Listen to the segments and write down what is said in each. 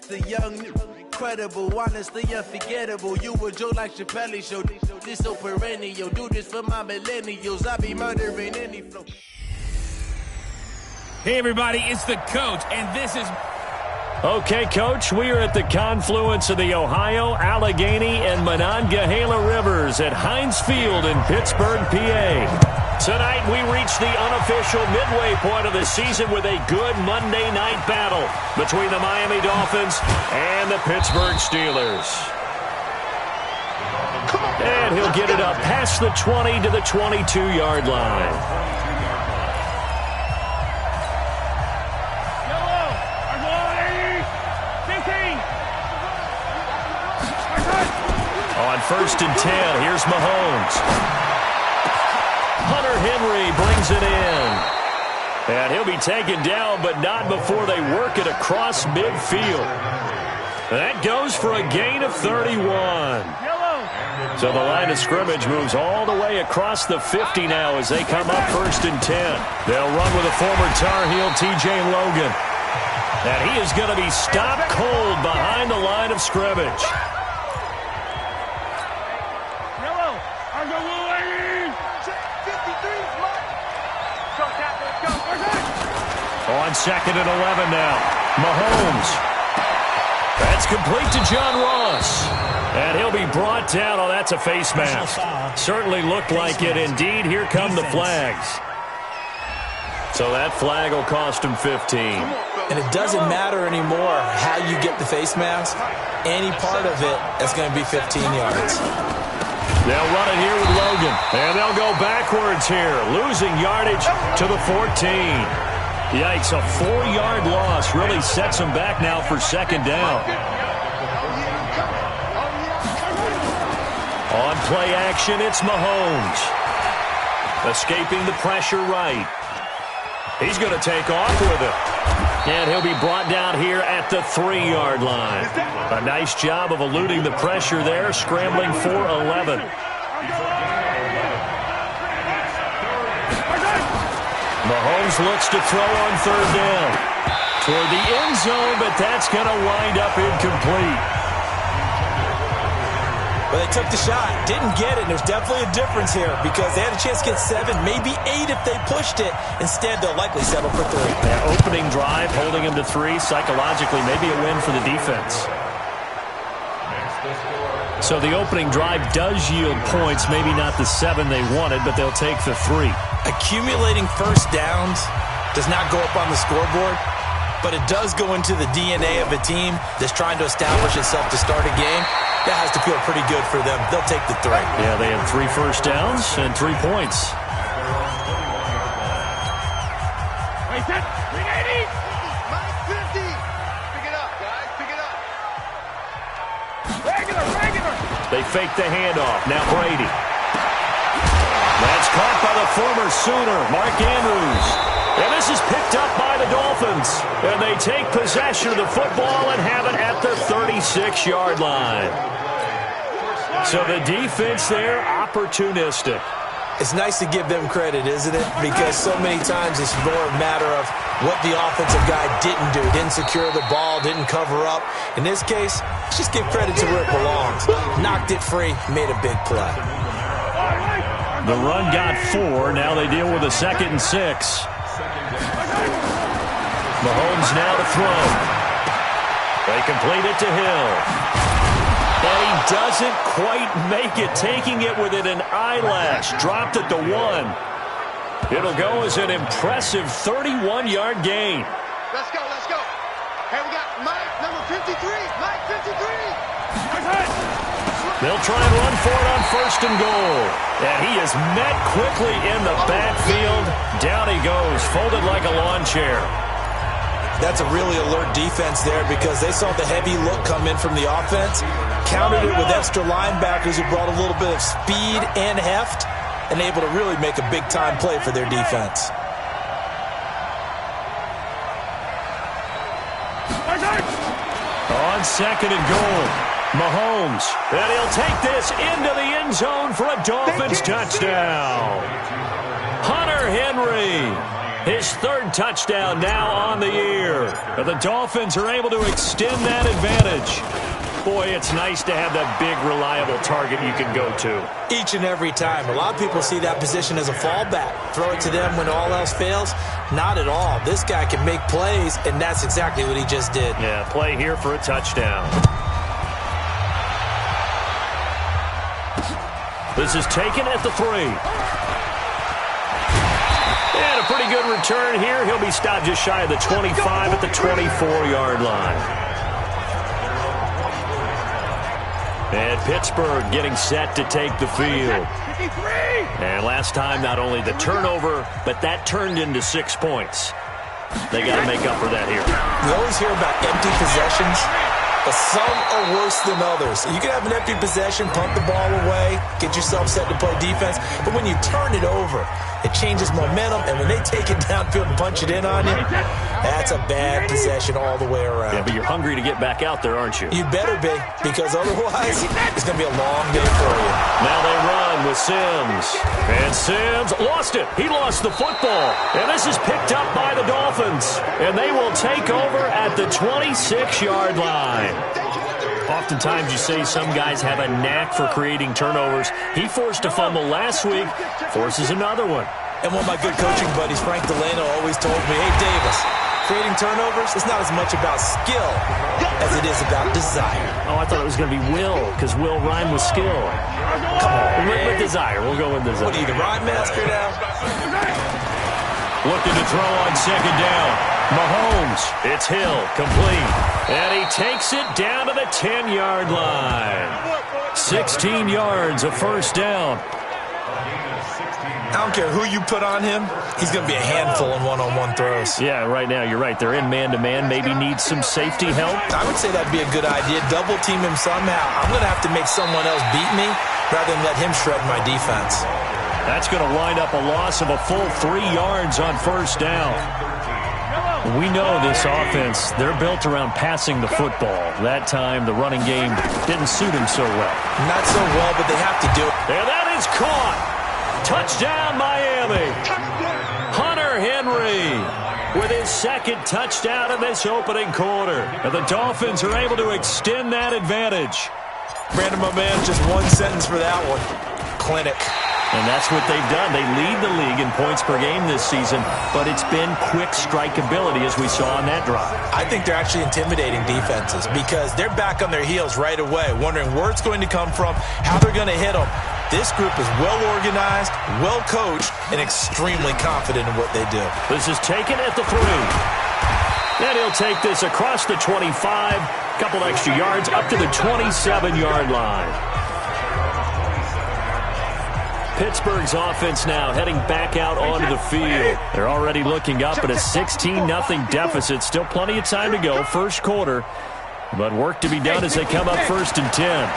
the young, incredible, honestly unforgettable. You a joke like Chappelle Show. This so perennial. Do this for my millennials. I be murdering any flow. Hey, everybody, it's the coach, and this is... Okay, Coach, we are at the confluence of the Ohio, Allegheny, and Monongahela Rivers at Heinz Field in Pittsburgh, PA. Tonight, we reach the unofficial midway point of the season with a good Monday night battle between the Miami Dolphins and the Pittsburgh Steelers. And he'll get it up past the 20 to the 22-yard line. On 1st and 10, here's Mahomes. Hunter Henry brings it in. And he'll be taken down, but not before they work it across midfield. That goes for a gain of 31. So the line of scrimmage moves all the way across the 50 now as they come up 1st and 10. They'll run with a former Tar Heel, T.J. Logan. And he is going to be stopped cold behind the line of scrimmage. On 2nd and 11 now. Mahomes. That's complete to John Ross. And he'll be brought down. Oh, that's a face mask. Certainly looked like it. Indeed, here come the flags. So that flag will cost him 15. And it doesn't matter anymore how you get the face mask. Any part of it is going to be 15 yards. They'll run it here with Logan. And they'll go backwards here. Losing yardage to the 14. Yikes, a 4-yard loss really sets them back now for 2nd down. On play action, it's Mahomes. Escaping the pressure right. He's going to take off with it. And he'll be brought down here at the 3-yard line. A nice job of eluding the pressure there, scrambling for 11. Mahomes looks to throw on 3rd down. Toward the end zone, but that's going to wind up incomplete. Well, they took the shot, didn't get it. There's definitely a difference here because they had a chance to get 7, maybe 8 if they pushed it. Instead, they'll likely settle for 3. Yeah, opening drive, holding him to 3. Psychologically, maybe a win for the defense. So the opening drive does yield points, maybe not the 7 they wanted, but they'll take the 3. Accumulating first downs does not go up on the scoreboard, but it does go into the DNA of a team that's trying to establish itself to start a game. That has to feel pretty good for them. They'll take the 3. Yeah, they had 3 first downs and 3 points. Wait, set, 380! Minus 50! Pick it up, guys, pick it up. Regular! They fake the handoff. Now Brady. That's caught by the former Sooner, Mark Andrews. And this is picked up by the Dolphins. And they take possession of the football and have it at the 36-yard line. So the defense there, opportunistic. It's nice to give them credit, isn't it? Because so many times it's more a matter of what the offensive guy didn't do. Didn't secure the ball, didn't cover up. In this case, let's just give credit to where it belongs. Knocked it free, made a big play. The run got 4. Now they deal with a 2nd and 6. Mahomes now to throw. They complete it to Hill. And he doesn't quite make it, taking it within an eyelash. Dropped at the 1. It'll go as an impressive 31-yard gain. Let's go. Hey, we got Mike, number 53. Mike, 53. They'll try and run for it on 1st and goal. And he is met quickly in the backfield. Down he goes, folded like a lawn chair. That's a really alert defense there because they saw the heavy look come in from the offense, countered it with extra linebackers who brought a little bit of speed and heft, and able to really make a big-time play for their defense. On 2nd and goal, Mahomes, and he'll take this into the end zone for a Dolphins touchdown. Hunter Henry. His third touchdown now on the year. The Dolphins are able to extend that advantage. Boy, it's nice to have that big, reliable target you can go to. Each and every time. A lot of people see that position as a fallback. Throw it to them when all else fails. Not at all. This guy can make plays, and that's exactly what he just did. Yeah, play here for a touchdown. This is taken at the 3. And a pretty good return here. He'll be stopped just shy of the 25 at the 24-yard line. And Pittsburgh getting set to take the field. And last time, not only the turnover, but that turned into 6 points. They got to make up for that here. We always hear about empty possessions, but some are worse than others. You can have an empty possession, punt the ball away, get yourself set to play defense, but when you turn it over, it changes momentum, and when they take it downfield and punch it in on you, that's a bad possession all the way around. Yeah, but you're hungry to get back out there, aren't you? You better be, because otherwise, it's going to be a long day for you. Now they run with Sims. And Sims lost it. He lost the football. And this is picked up by the Dolphins. And they will take over at the 26-yard line. Oftentimes you say some guys have a knack for creating turnovers. He forced a fumble last week, forces another one. And one of my good coaching buddies, Frank Delano, always told me, hey, Davis, creating turnovers is not as much about skill as it is about desire. Oh, I thought it was going to be will, because will rhyme with skill. Come on, with desire. We'll go with desire. What are you, the rhyme master now? Looking to throw on second down. Mahomes, it's Hill, complete. And he takes it down to the 10-yard line. 16 yards, a first down. I don't care who you put on him, he's going to be a handful in one-on-one throws. Yeah, right now, you're right. They're in man-to-man, maybe need some safety help. I would say that'd be a good idea. Double team him somehow. I'm going to have to make someone else beat me rather than let him shred my defense. That's going to wind up a loss of a full 3 yards on first down. We know this offense, they're built around passing the football. That time, the running game didn't suit him so well. Not so well, but they have to do it. And that is caught. Touchdown, Miami. Hunter Henry with his second touchdown in this opening quarter. And the Dolphins are able to extend that advantage. Brandon, my man, just one sentence for that one. Clinic. And that's what they've done. They lead the league in points per game this season, but it's been quick strikeability as we saw on that drive. I think they're actually intimidating defenses because they're back on their heels right away, wondering where it's going to come from, how they're going to hit them. This group is well organized, well coached, and extremely confident in what they do. This is taken at the 3. And he'll take this across the 25, couple extra yards up to the 27-yard line. Pittsburgh's offense now heading back out onto the field. They're already looking up at a 16-0 deficit. Still plenty of time to go, first quarter. But work to be done as they come up 1st and 10.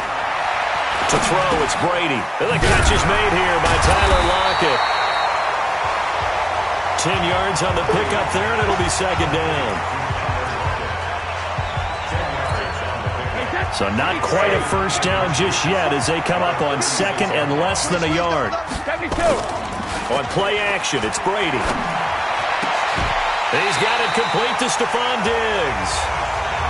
To throw, it's Brady. And the catch is made here by Tyler Lockett. 10 yards on the pickup there, and it'll be second down. So not quite a first down just yet as they come up on second and less than a yard. 72. On play action, it's Brady. He's got it complete to Stephon Diggs.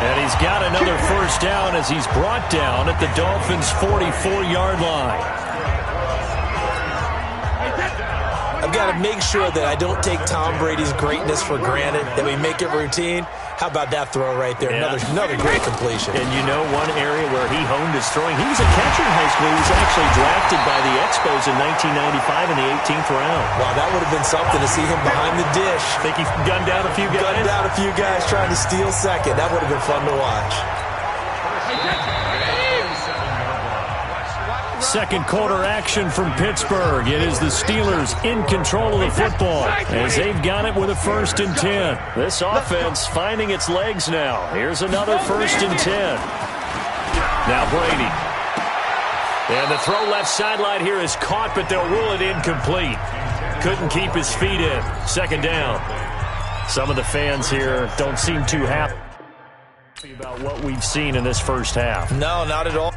And he's got another first down as he's brought down at the Dolphins' 44-yard line. I've got to make sure that I don't take Tom Brady's greatness for granted, that we make it routine. How about that throw right there? Yeah. Another great completion. And you know one area where he honed his throwing? He was a catcher in high school. He was actually drafted by the Expos in 1995 in the 18th round. Wow, that would have been something to see him behind the dish. Think he gunned down a few guys? Gunned down a few guys trying to steal second. That would have been fun to watch. Second quarter action from Pittsburgh. It is the Steelers in control of the football as they've got it with a 1st and 10. This offense finding its legs now. Here's another 1st and 10. Now Brady. And the throw left sideline here is caught, but they'll rule it incomplete. Couldn't keep his feet in. Second down. Some of the fans here don't seem too happy about what we've seen in this first half. No, not at all.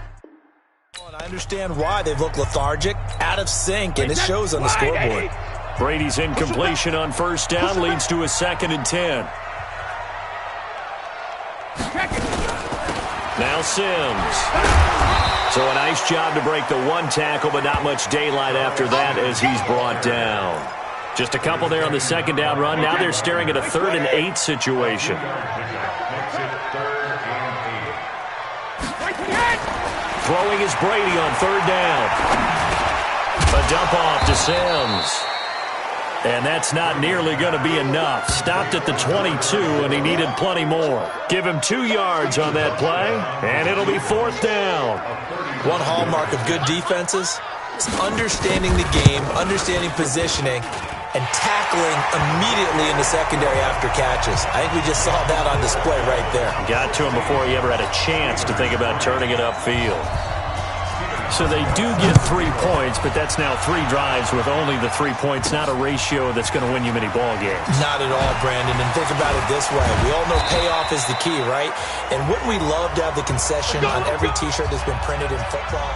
I understand why. They've looked lethargic, out of sync, and it shows on the scoreboard. Brady's incompletion on first down leads to a 2nd and 10. Now Sims. So a nice job to break the one tackle, but not much daylight after that as he's brought down. Just a couple there on the 2nd down run. Now they're staring at a 3rd and 8 situation. Throwing is Brady on 3rd down. A dump off to Sims. And that's not nearly going to be enough. Stopped at the 22, and he needed plenty more. Give him 2 yards on that play, and it'll be 4th down. One hallmark of good defenses is understanding the game, understanding positioning, and tackling immediately in the secondary after catches. I think we just saw that on display right there. Got to him before he ever had a chance to think about turning it upfield. So they do get 3 points, but that's now 3 drives with only the 3 points, not a ratio that's going to win you many ball games. Not at all, Brandon, and think about it this way. We all know payoff is the key, right? And wouldn't we love to have the concession on every T-shirt that's been printed in football?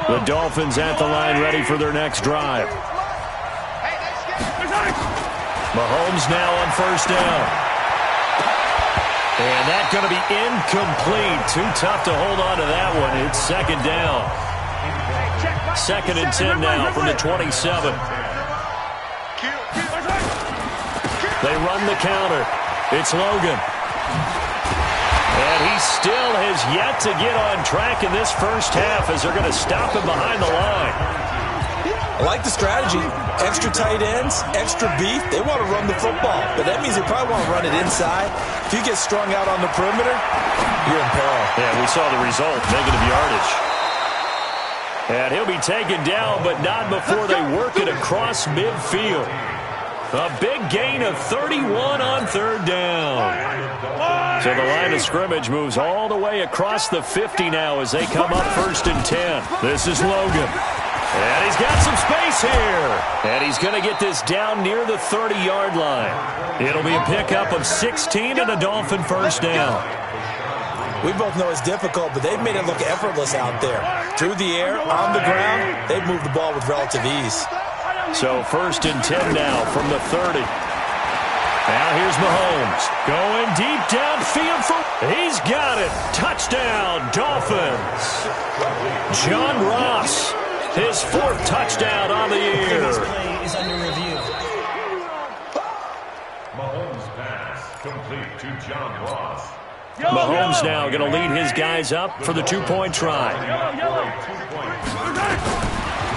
The Dolphins at the line ready for their next drive. Mahomes now on first down. And that's going to be incomplete. Too tough to hold on to that one. It's 2nd down. 2nd and 10 now from the 27. They run the counter. It's Logan. And he still has yet to get on track in this first half as they're going to stop him behind the line. I like the strategy. Extra tight ends, extra beef. They want to run the football, but that means they probably want to run it inside. If you get strung out on the perimeter, you're in peril. Yeah, we saw the result, negative yardage. And he'll be taken down, but not before they work it across midfield. A big gain of 31 on 3rd down. So the line of scrimmage moves all the way across the 50 now as they come up 1st and 10. This is Logan. And he's got some space here. And he's going to get this down near the 30-yard line. It'll be a pickup of 16 and a Dolphin first down. We both know it's difficult, but they've made it look effortless out there. Through the air, on the ground, they've moved the ball with relative ease. So 1st and 10 now from the 30. Now here's Mahomes going deep downfield. He's got it. Touchdown, Dolphins. John Ross. His 4th touchdown on the year. This play is under review. Mahomes pass complete to John Ross. Mahomes now going to lead his guys up for the 2-point try.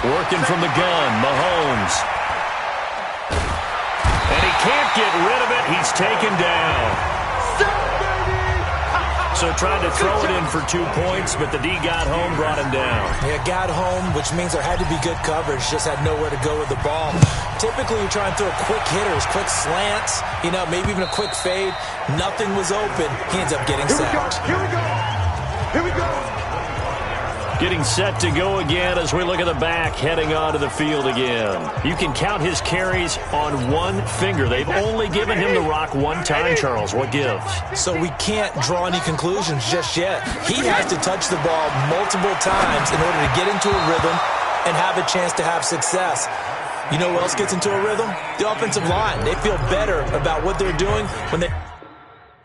Working from the gun, Mahomes. And he can't get rid of it. He's taken down. So trying to throw it in for 2 points, but the D got home, brought him down. Yeah, got home, which means there had to be good coverage. Just had nowhere to go with the ball. Typically, you try and throw quick hitters, quick slants, maybe even a quick fade. Nothing was open. He ends up getting sacked. Here we go. Here we go. Getting set to go again as we look at the back, heading onto the field again. You can count his carries on one finger. They've only given him the rock one time, Charles. What gives? So we can't draw any conclusions just yet. He has to touch the ball multiple times in order to get into a rhythm and have a chance to have success. You know who else gets into a rhythm? The offensive line. They feel better about what they're doing when they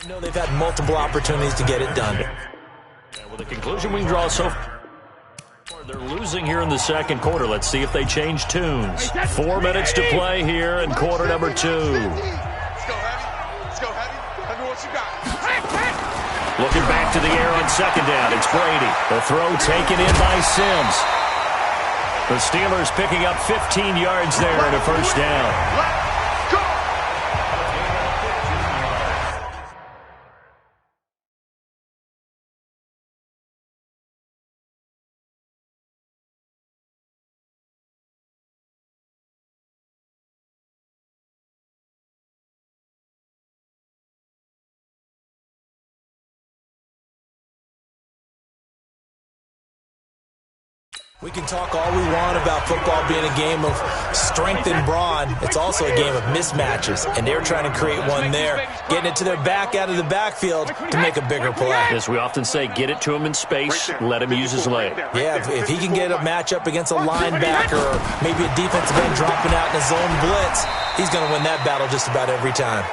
know they've had multiple opportunities to get it done. Well, the conclusion we can draw so far. They're losing here in the 2nd quarter. Let's see if they change tunes. 4 minutes to play here in quarter number 2. Let's go, Heavy. Let's go, Heavy. Heavy, what you got? Looking back to the air on 2nd down. It's Brady. The throw taken in by Sims. The Steelers picking up 15 yards there and a first down. Let's go. We can talk all we want about football being a game of strength and brawn. It's also a game of mismatches, and they're trying to create one there, getting it to their back out of the backfield to make a bigger play. As we often say, get it to him in space, let him use his leg. Yeah, if he can get a matchup against a linebacker or maybe a defensive end dropping out in a zone blitz, he's going to win that battle just about every time.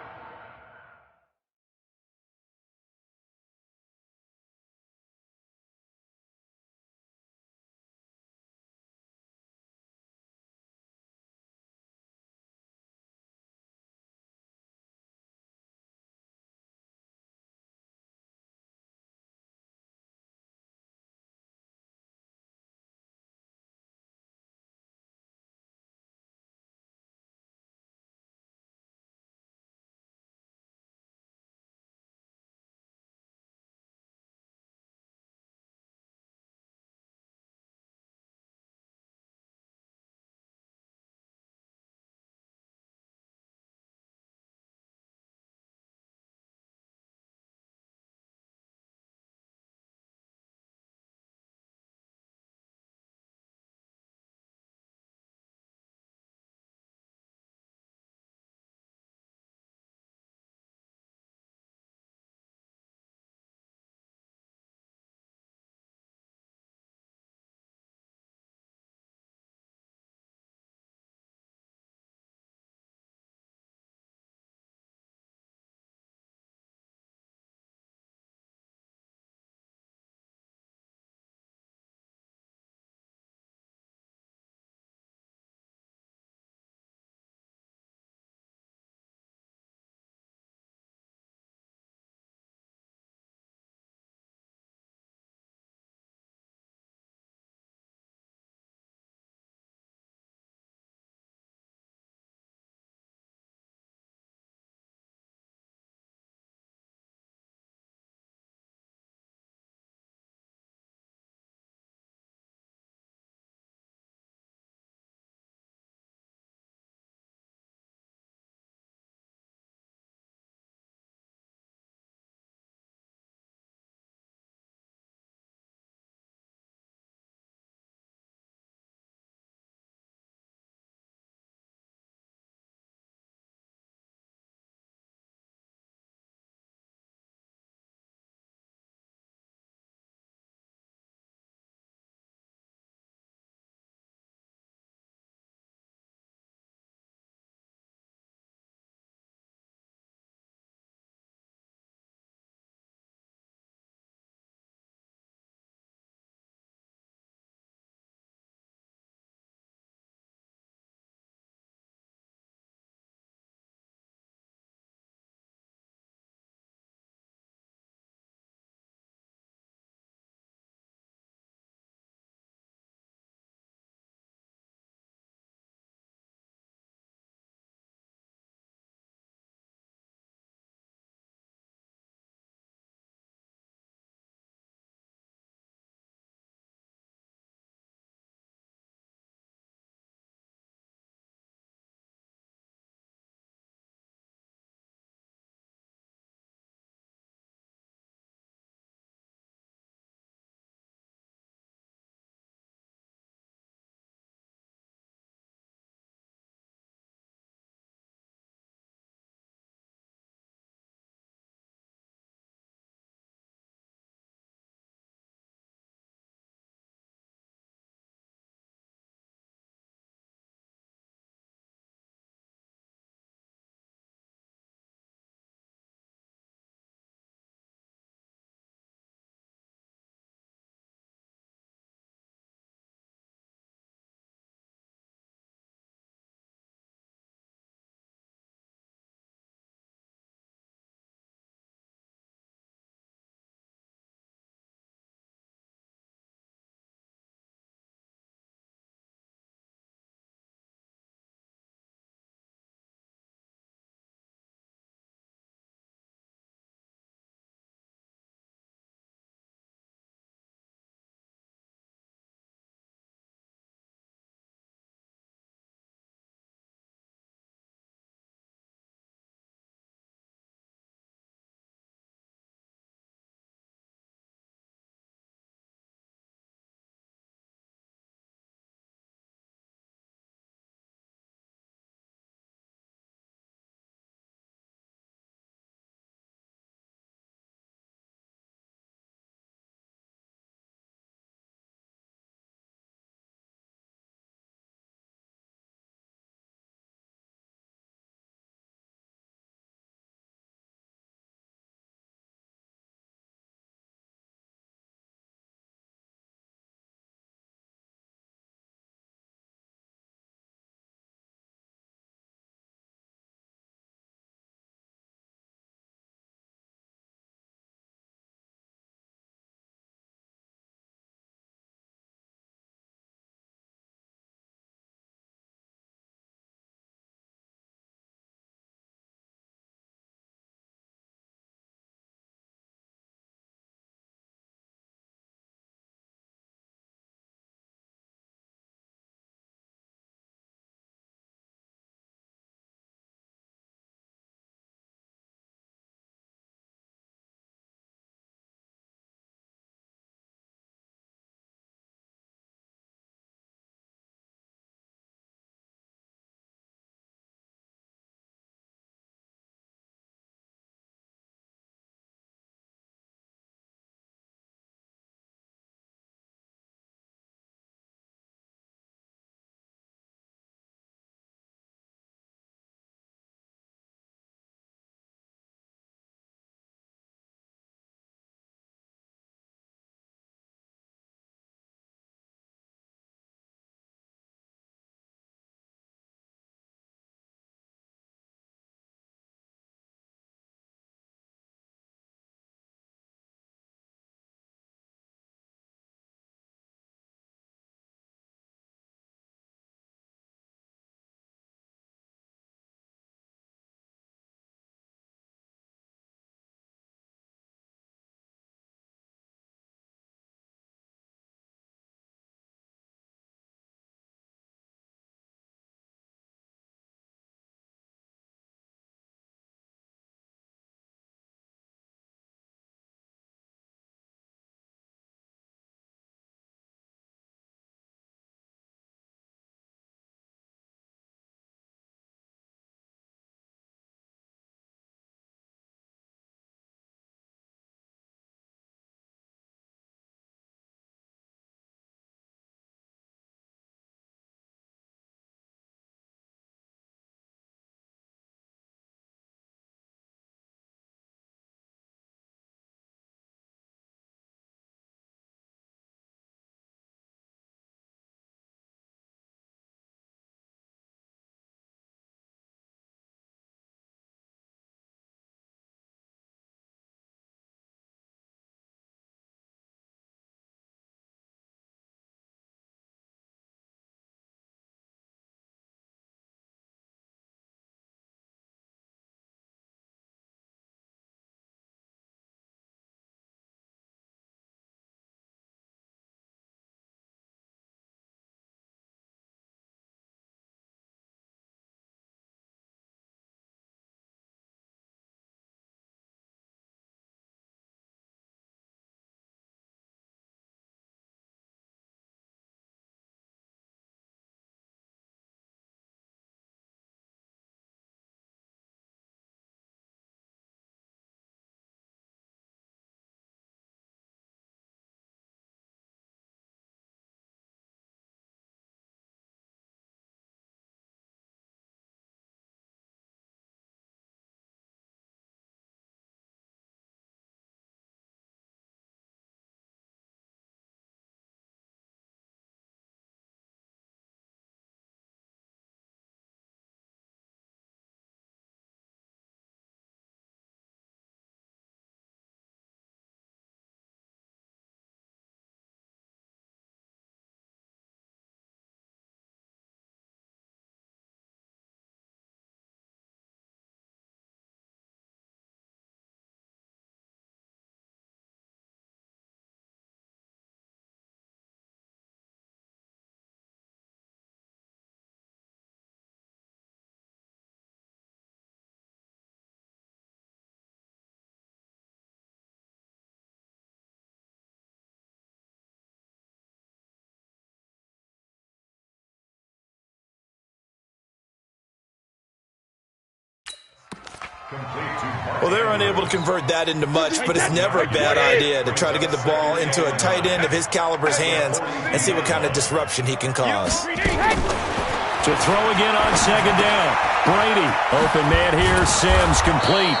Well, they're unable to convert that into much, but it's never a bad idea to try to get the ball into a tight end of his caliber's hands and see what kind of disruption he can cause. To throw again on second down. Brady, open man here, Sims complete.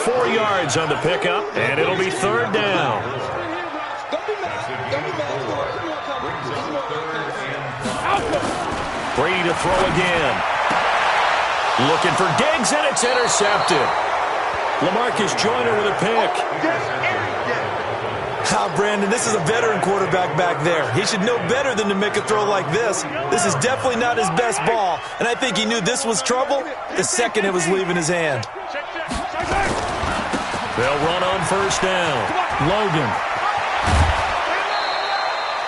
4 yards on the pickup, and it'll be third down. Brady to throw again. Looking for Diggs, and it's intercepted. LaMarcus Joyner with a pick. Brandon, this is a veteran quarterback back there. He should know better than to make a throw like this. This is definitely not his best ball, and I think he knew this was trouble the second it was leaving his hand. They'll run on first down. Logan.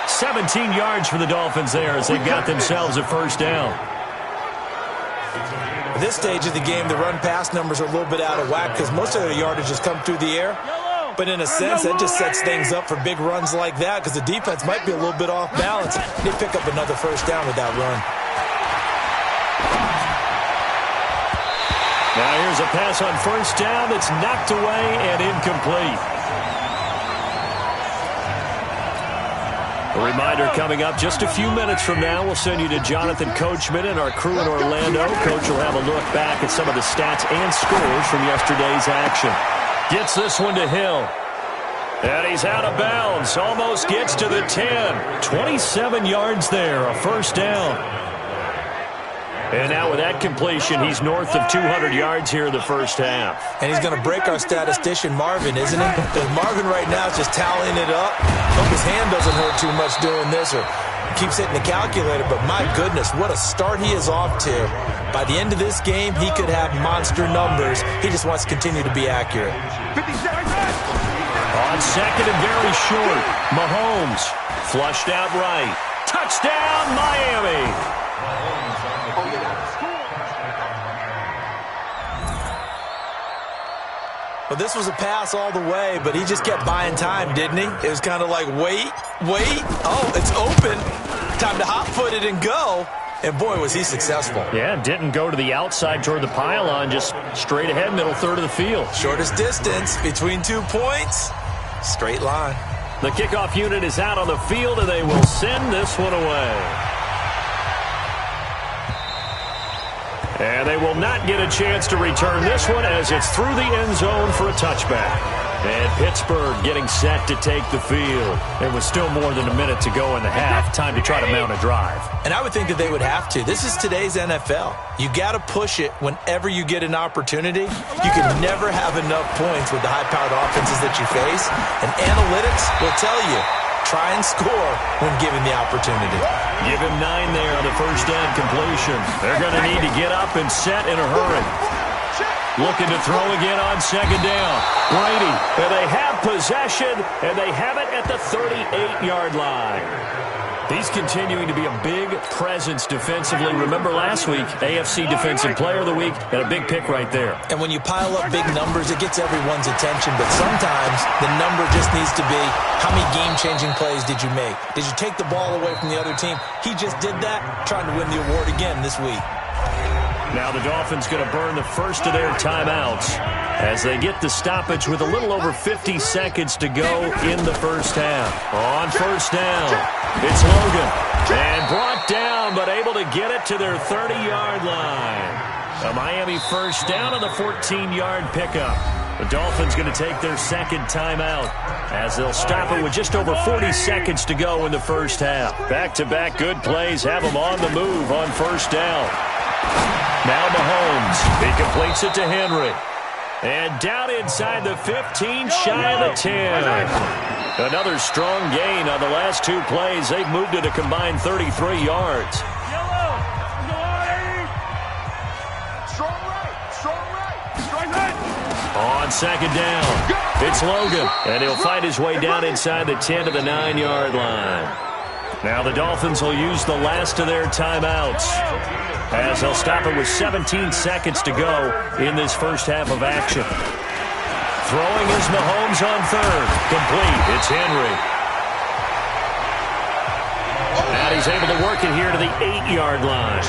17 yards for the Dolphins there as they've got themselves a first down. At this stage of the game, the run-pass numbers are a little bit out of whack because most of their yardage has come through the air. But in a sense, that just sets things up for big runs like that because the defense might be a little bit off balance. They pick up another first down with that run. Now here's a pass on first down that's knocked away and incomplete. A reminder coming up just a few minutes from now. We'll send you to Jonathan Coachman and our crew in Orlando. Coach will have a look back at some of the stats and scores from yesterday's action. Gets this one to Hill. And he's out of bounds. Almost gets to the 10. 27 yards there. A first down. And now with that completion, he's north of 200 yards here in the first half. And he's going to break our statistician, Marvin, isn't he? Because Marvin right now is just tallying it up. Hope his hand doesn't hurt too much doing this or keeps hitting the calculator. But my goodness, what a start he is off to. By the end of this game, he could have monster numbers. He just wants to continue to be accurate. On second and very short, Mahomes flushed out right. Touchdown, Miami. Well, this was a pass all the way, but he just kept buying time, didn't he? It was kind of like, wait. Oh, it's open. Time to hot-foot it and go. And, boy, was he successful. Yeah, didn't go to the outside toward the pylon, just straight ahead, middle third of the field. Shortest distance between 2 points, straight line. The kickoff unit is out on the field, and they will send this one away. And they will not get a chance to return this one as it's through the end zone for a touchback. And Pittsburgh getting set to take the field. It was still more than a minute to go in the half. Time to try to mount a drive. And I would think that they would have to. This is today's NFL. You got to push it whenever you get an opportunity. You can never have enough points with the high-powered offenses that you face. And analytics will tell you, try and score when given the opportunity. Give him 9 there on the first down completion. They're going to need to get up and set in a hurry. Looking to throw again on second down. Brady, and they have possession, and they have it at the 38-yard line. He's continuing to be a big presence defensively. Remember last week, AFC Defensive Player of the Week, and a big pick right there. And when you pile up big numbers, it gets everyone's attention. But sometimes the number just needs to be, how many game-changing plays did you make? Did you take the ball away from the other team? He just did that, trying to win the award again this week. Now the Dolphins going to burn the first of their timeouts as they get the stoppage with a little over 50 seconds to go in the first half. On first down, it's Logan. And brought down, but able to get it to their 30-yard line. A Miami first down on the 14-yard pickup. The Dolphins going to take their second timeout as they'll stop it with just over 40 seconds to go in the first half. Back-to-back good plays have them on the move on first down. Now Mahomes, he completes it to Henry. And down inside the 15, shy of the 10. Another strong gain on the last 2 plays. They've moved it a combined 33 yards. On second down, it's Logan. And he'll find his way down inside the 10 to the 9-yard line. Now the Dolphins will use the last of their timeouts as they'll stop it with 17 seconds to go in this first half of action. Throwing is Mahomes on third. Complete. It's Henry. And he's able to work it here to the 8-yard line.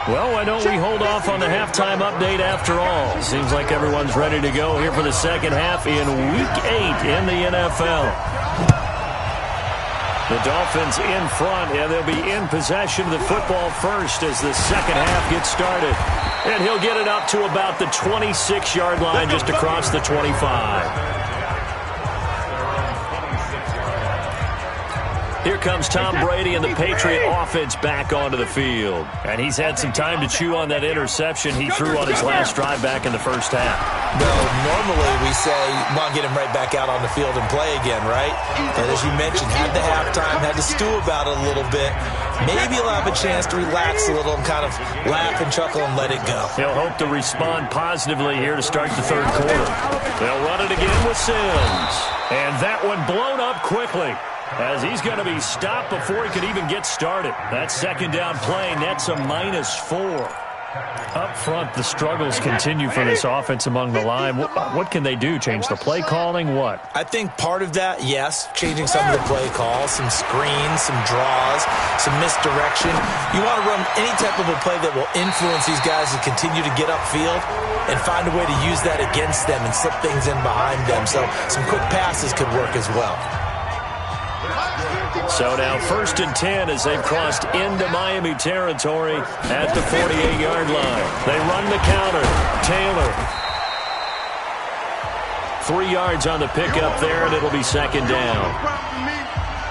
Well, why don't we hold off on the halftime update after all? Seems like everyone's ready to go here for the second half in Week 8 in the NFL. The Dolphins in front, and they'll be in possession of the football first as the second half gets started. And he'll get it up to about the 26-yard line just across the 25. Here comes Tom Brady and the Patriot offense back onto the field. And he's had some time to chew on that interception he threw on his last drive back in the first half. Well, normally we say, well, get him right back out on the field and play again, right? But as you mentioned, had the halftime, had to stew about it a little bit. Maybe he'll have a chance to relax a little and kind of laugh and chuckle and let it go. He'll hope to respond positively here to start the third quarter. They'll run it again with Sims. And that one blown up quickly, as he's going to be stopped before he could even get started. That second down play nets a -4. Up front, the struggles continue for this offense among the line. What can they do? Change the play calling? What? I think part of that, yes, changing some of the play calls, some screens, some draws, some misdirection. You want to run any type of a play that will influence these guys to continue to get upfield and find a way to use that against them and slip things in behind them. So some quick passes could work as well. So now 1st and 10 as they've crossed into Miami territory at the 48-yard line. They run the counter. Taylor. 3 yards on the pickup there, and it'll be second down.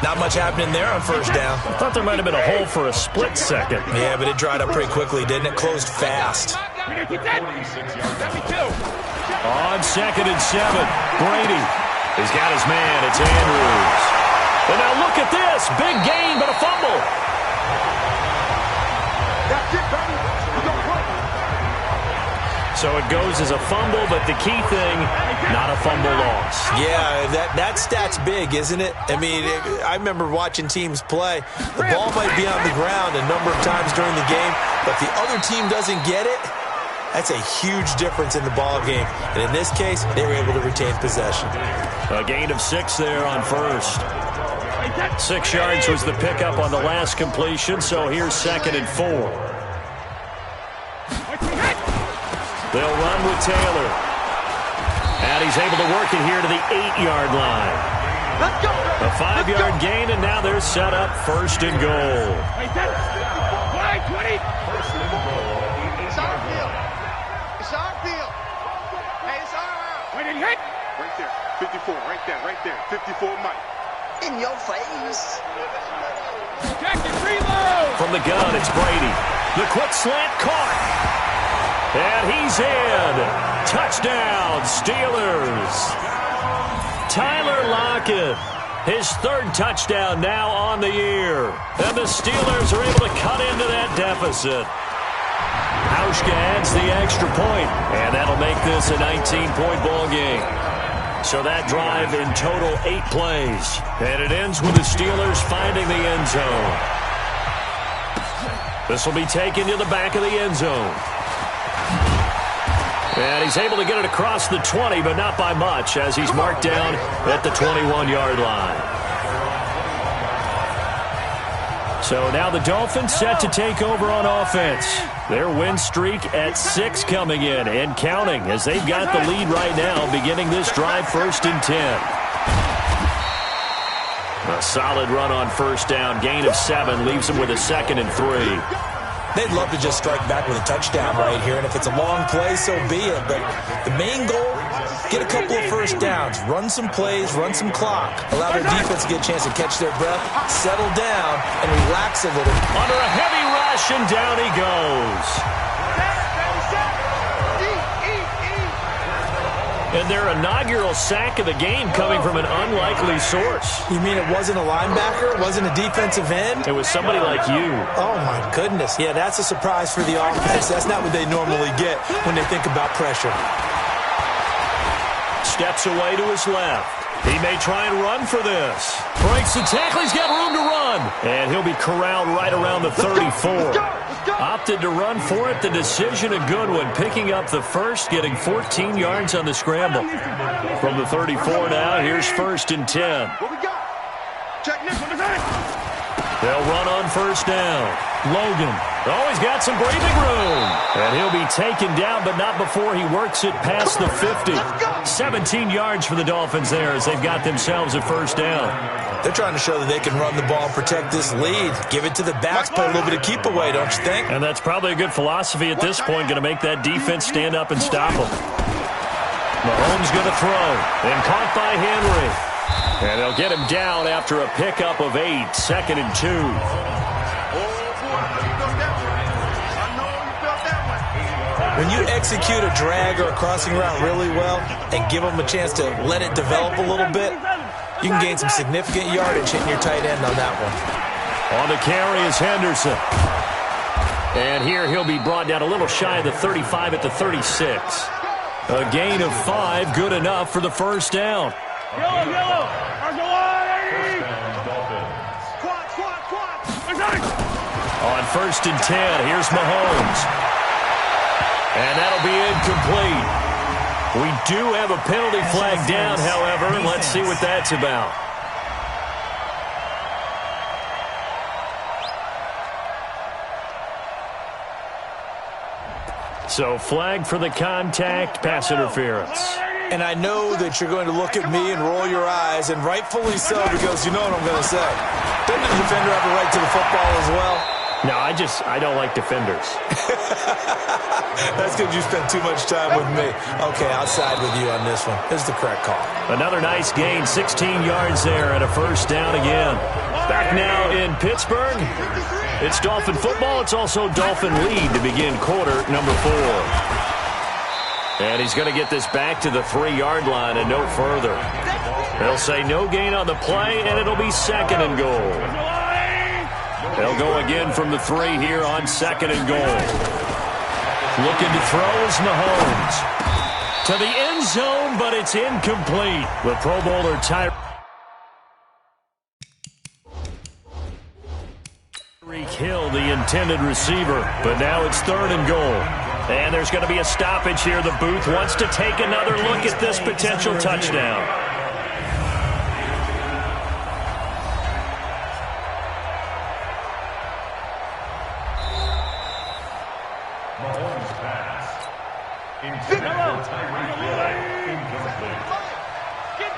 Not much happening there on first down. I thought there might have been a hole for a split second. Yeah, but it dried up pretty quickly, didn't it? Closed fast. On 2nd and 7, Brady. He's got his man. It's Andrews. And now look at this. Big gain, but a fumble. So it goes as a fumble, but the key thing, not a fumble loss. Yeah, that stat's big, isn't it? I mean, I remember watching teams play. The ball might be on the ground a number of times during the game, but if the other team doesn't get it, that's a huge difference in the ball game. And in this case, they were able to retain possession. A gain of 6 there on first. 6 yards was the pickup on the last completion, so here's 2nd and 4. They'll run with Taylor. And he's able to work it here to the 8-yard line. A 5-yard gain, and now they're set up 1st and goal. Right there, 54, right there, 54 Mike. In your face. From the gun, it's Brady. The quick slant caught. And he's in. Touchdown, Steelers. Tyler Lockett, his 3rd touchdown now on the year. And the Steelers are able to cut into that deficit. Hauschka adds the extra point, and that'll make this a 19-point ball game. So that drive in total 8 plays. And it ends with the Steelers finding the end zone. This will be taken to the back of the end zone. And he's able to get it across the 20, but not by much, as he's marked down at the 21-yard line. So now the Dolphins set to take over on offense. Their win streak at 6 coming in and counting, as they've got the lead right now, beginning this drive 1st and 10. A solid run on first down. Gain of 7 leaves them with a 2nd and 3. They'd love to just strike back with a touchdown right here, and if it's a long play, so be it. But the main goal, get a couple of first downs, run some plays, run some clock, allow their defense to get a chance to catch their breath, settle down, and relax a little. Under a heavy rush, and down he goes. And their inaugural sack of the game coming from an unlikely source. You mean it wasn't a linebacker? It wasn't a defensive end? It was somebody like you. Oh, my goodness. Yeah, that's a surprise for the offense. That's not what they normally get when they think about pressure. Steps away to his left. He may try and run for this. Breaks the tackle. He's got room to run. And he'll be corralled right around the 34. Opted to run for it. The decision a good one. Picking up the first, getting 14 yards on the scramble. From the 34 now, here's 1st and 10. They'll run on first down. Logan Oh, he's got some breathing room. And he'll be taken down, but not before he works it past the 50. 17 yards for the Dolphins there as they've got themselves a first down. They're trying to show that they can run the ball and protect this lead. Give it to the backs, play a little bit of keep away, don't you think? And that's probably a good philosophy at this point, going to make that defense stand up and stop them. Mahomes going to throw, and caught by Henry. And they'll get him down after a pickup of 8, 2nd and 2. When you execute a drag or a crossing route really well and give them a chance to let it develop a little bit, you can gain some significant yardage hitting your tight end on that one. On the carry is Henderson. And here he'll be brought down a little shy of the 35 at the 36. A gain of 5, good enough for the first down. Yellow. On 1st and 10, here's Mahomes. And that'll be incomplete. We do have a penalty flag down, however. Let's see what that's about. So flag for the contact, pass interference. And I know that you're going to look at me and roll your eyes, and rightfully so, because you know what I'm going to say. Doesn't the defender have a right to the football as well? No, I don't like defenders. That's because you spent too much time with me. Okay, I'll side with you on this one. Here's the correct call. Another nice gain, 16 yards there, and a first down again. Back now in Pittsburgh. It's Dolphin football. It's also Dolphin lead to begin quarter number 4. And he's going to get this back to the 3-yard line and no further. They'll say no gain on the play, and it'll be 2nd and goal. They'll go again from the 3 here on 2nd and goal. Looking to throw is Mahomes. To the end zone, but it's incomplete. The Pro Bowler Tyreek Hill, the intended receiver. But now it's 3rd and goal. And there's going to be a stoppage here. The booth wants to take another look at this potential touchdown.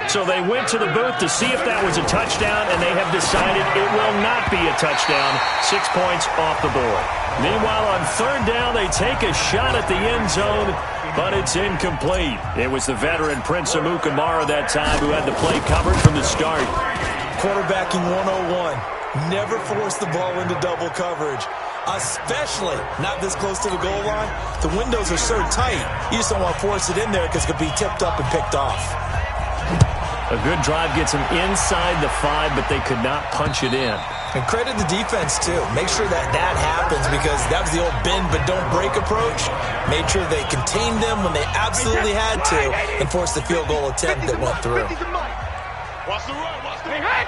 So they went to the booth to see if that was a touchdown, and they have decided it will not be a touchdown. 6 points off the board. Meanwhile, on 3rd down, they take a shot at the end zone, but it's incomplete. It was the veteran Prince Amukamara that time who had the play covered from the start. Quarterbacking 101. Never force the ball into double coverage, especially not this close to the goal line. The windows are so tight, you just don't want to force it in there because it could be tipped up and picked off. A good drive gets them inside the 5, but they could not punch it in. And credit the defense, too. Make sure that happens because that was the old bend but don't break approach. Made sure they contained them when they absolutely had to and forced the field goal attempt that went through. Watch the run. Watch the run.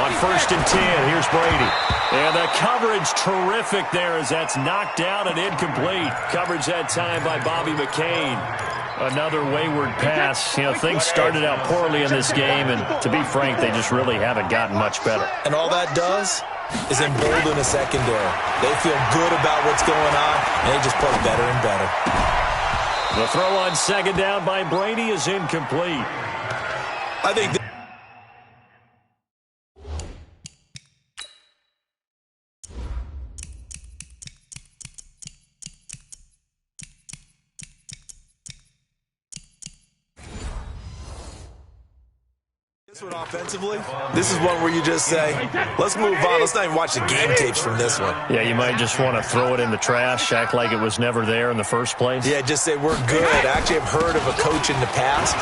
On 1st and 10, here's Brady. And the coverage terrific there as that's knocked down and incomplete. Coverage that time by Bobby McCain. Another wayward pass. You know, things started out poorly in this game, and to be frank, they just really haven't gotten much better. And all that does is embolden a secondary. They feel good about what's going on, and they just play better and better. The throw on 2nd down by Brady is incomplete. I think this one offensively, this is one where you just say, let's move on. Let's not even watch the game tapes from this one. Yeah, you might just want to throw it in the trash, act like it was never there in the first place. Yeah, just say we're good. I actually have heard of a coach in the past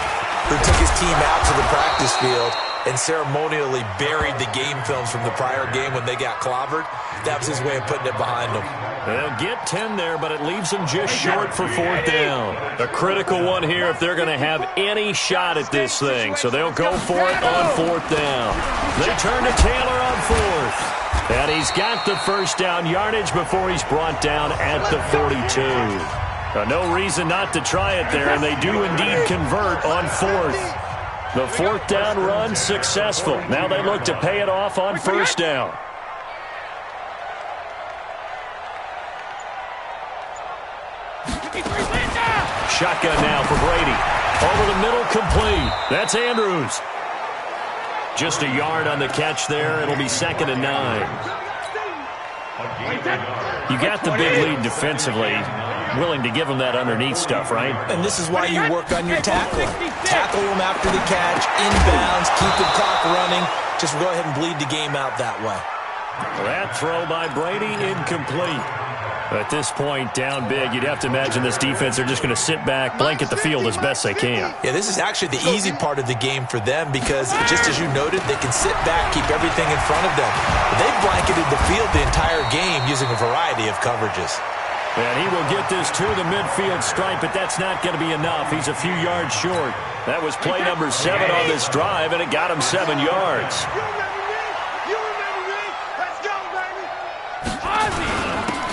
who took his team out to the practice field and ceremonially buried the game films from the prior game when they got clobbered. That was his way of putting it behind them. They'll get 10 there, but it leaves them just short for 4th down. A critical one here if they're going to have any shot at this thing. So they'll go for it on 4th down. They turn to Taylor on 4th. And he's got the first down yardage before he's brought down at the 42. No reason not to try it there, and they do indeed convert on 4th. The fourth down run successful. Now they look to pay it off on first down. Shotgun now for Brady. Over the middle, complete. That's Andrews. Just a yard on the catch there. It'll be 2nd and 9. You got the big lead defensively. Willing to give them that underneath stuff, right? And this is why you work on your tackling. Tackle them after the catch, inbounds, keep the clock running. Just go ahead and bleed the game out that way. That throw by Brady, incomplete. At this point, down big, you'd have to imagine this defense are just going to sit back, blanket the field as best they can. Yeah, this is actually the easy part of the game for them because, just as you noted, they can sit back, keep everything in front of them. They've blanketed the field the entire game using a variety of coverages. And he will get this to the midfield stripe, but that's not going to be enough. He's a few yards short. That was play number 7 on this drive, and it got him 7 yards.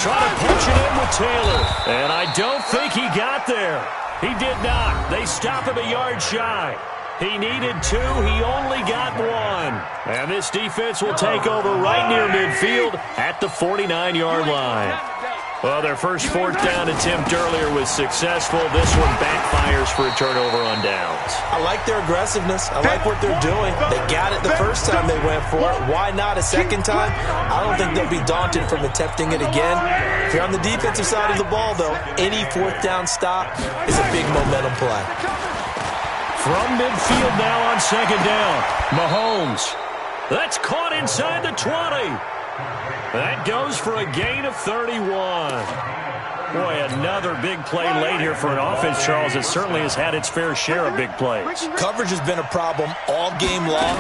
Trying to punch it in with Taylor. And I don't think he got there. He did not. They stop him a yard shy. He needed 2. He only got 1. And this defense will take over right near midfield at the 49-yard line. Well, their first fourth down attempt earlier was successful. This one backfires for a turnover on downs. I like their aggressiveness. I like what they're doing. They got it the first time they went for it. Why not a second time? I don't think they'll be daunted from attempting it again. If you're on the defensive side of the ball, though, any fourth down stop is a big momentum play. From midfield now on second down, Mahomes. That's caught inside the 20. That goes for a gain of 31. Boy, another big play late here for an offense, Charles. It certainly has had its fair share of big plays. Coverage has been a problem all game long,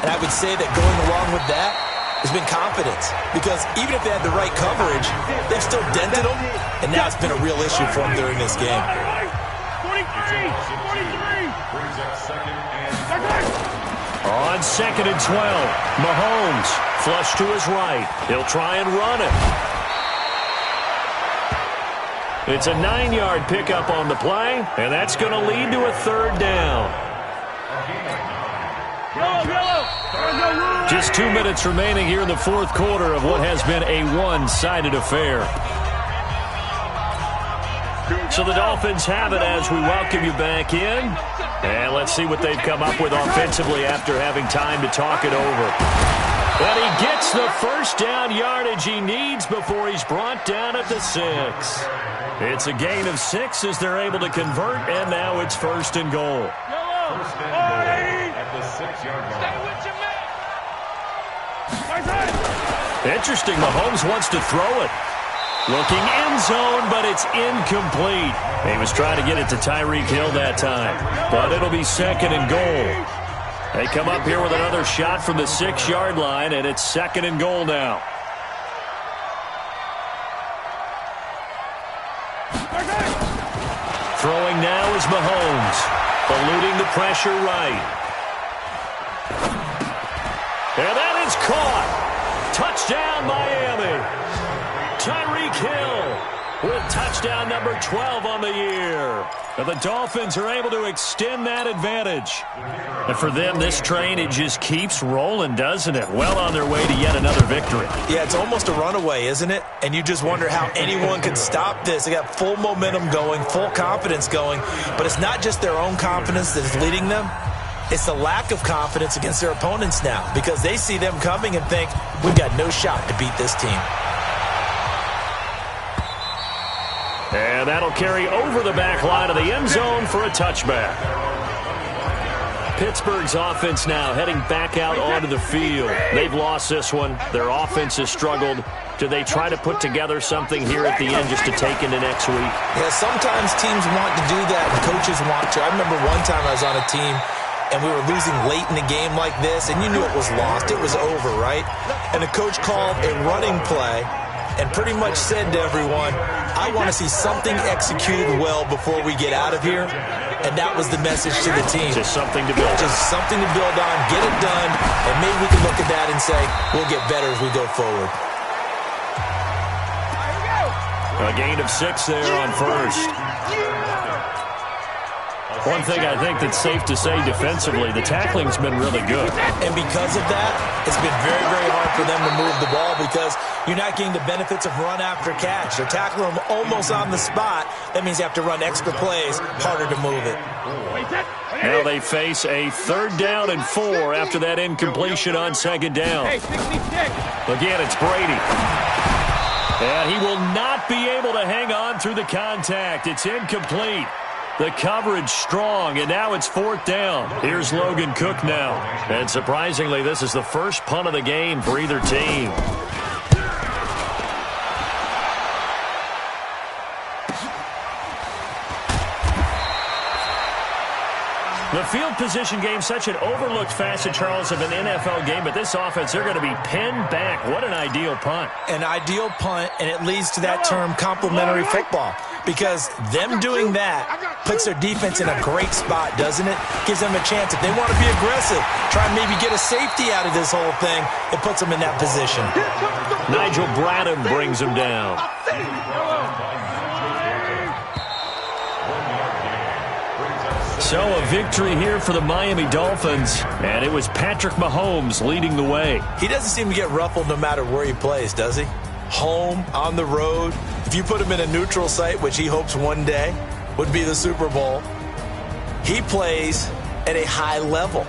and I would say that going along with that has been confidence. Because even if they had the right coverage, they've still dented them, and now it's been a real issue for them during this game. 43! On 2nd and 12, Mahomes flush to his right. He'll try and run it. It's a 9-yard pickup on the play, and that's going to lead to a 3rd down. Just 2 minutes remaining here in the fourth quarter of what has been a one-sided affair. So the Dolphins have it as we welcome you back in. And let's see what they've come up with offensively after having time to talk it over. But he gets the first down yardage he needs before he's brought down at the 6. It's a gain of 6 as they're able to convert, and now it's 1st and goal. First and goal at the 6-yard line. Interesting, Mahomes wants to throw it. Looking end zone, but it's incomplete. He was trying to get it to Tyreek Hill that time, but it'll be 2nd and goal. They come up here with another shot from the 6-yard line, and it's 2nd and goal now. Throwing now is Mahomes, eluding the pressure right. And that is caught. Touchdown, Miami. Tyreek Hill with touchdown number 12 on the year. And the Dolphins are able to extend that advantage. And for them, this train, it just keeps rolling, doesn't it? Well on their way to yet another victory. Yeah, it's almost a runaway, isn't it? And you just wonder how anyone could stop this. They got full momentum going, full confidence going. But it's not just their own confidence that is leading them. It's the lack of confidence against their opponents now because they see them coming and think, we've got no shot to beat this team. And that'll carry over the back line of the end zone for a touchback. Pittsburgh's offense now heading back out onto the field. They've lost this one. Their offense has struggled. Do they try to put together something here at the end just to take into next week? Yeah, sometimes teams want to do that and coaches want to. I remember one time I was on a team and we were losing late in the game like this, and you knew it was lost. It was over, right? And the coach called a running play and pretty much said to everyone, I want to see something executed well before we get out of here. And that was the message to the team. Just something to build on. Just something to build on, get it done, and maybe we can look at that and say, we'll get better as we go forward. A gain of 6 there on first. One thing I think that's safe to say defensively, the tackling's been really good. And because of that, it's been very, very hard for them to move the ball because you're not getting the benefits of run after catch. They're tackling them almost on the spot. That means you have to run extra plays, harder to move it. Now they face a 3rd down and 4 after that incompletion on 2nd down. Again, it's Brady. And he will not be able to hang on through the contact. It's incomplete. The coverage strong, and now it's 4th down. Here's Logan Cook now. And surprisingly, this is the first punt of the game for either team. The field position game, such an overlooked facet, Charles, of an NFL game, but this offense, they're going to be pinned back. What an ideal punt. An ideal punt, and it leads to that term complementary football, because them doing that puts their defense in a great spot, doesn't it? Gives them a chance. If they want to be aggressive, try and maybe get a safety out of this whole thing, it puts them in that position. Nigel Bradham brings him down. So a victory here for the Miami Dolphins, and it was Patrick Mahomes leading the way. He doesn't seem to get ruffled no matter where he plays, does he? Home, on the road. If you put him in a neutral site, which he hopes one day would be the Super Bowl, he plays at a high level.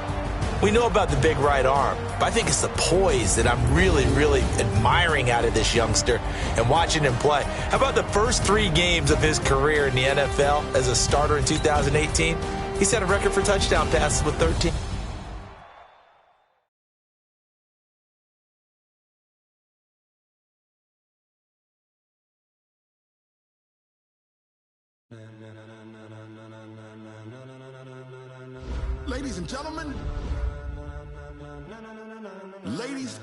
We know about the big right arm, but I think it's the poise that I'm really, really admiring out of this youngster and watching him play. How about the first 3 games of his career in the NFL as a starter in 2018? He set a record for touchdown passes with 13. Ladies and gentlemen, ladies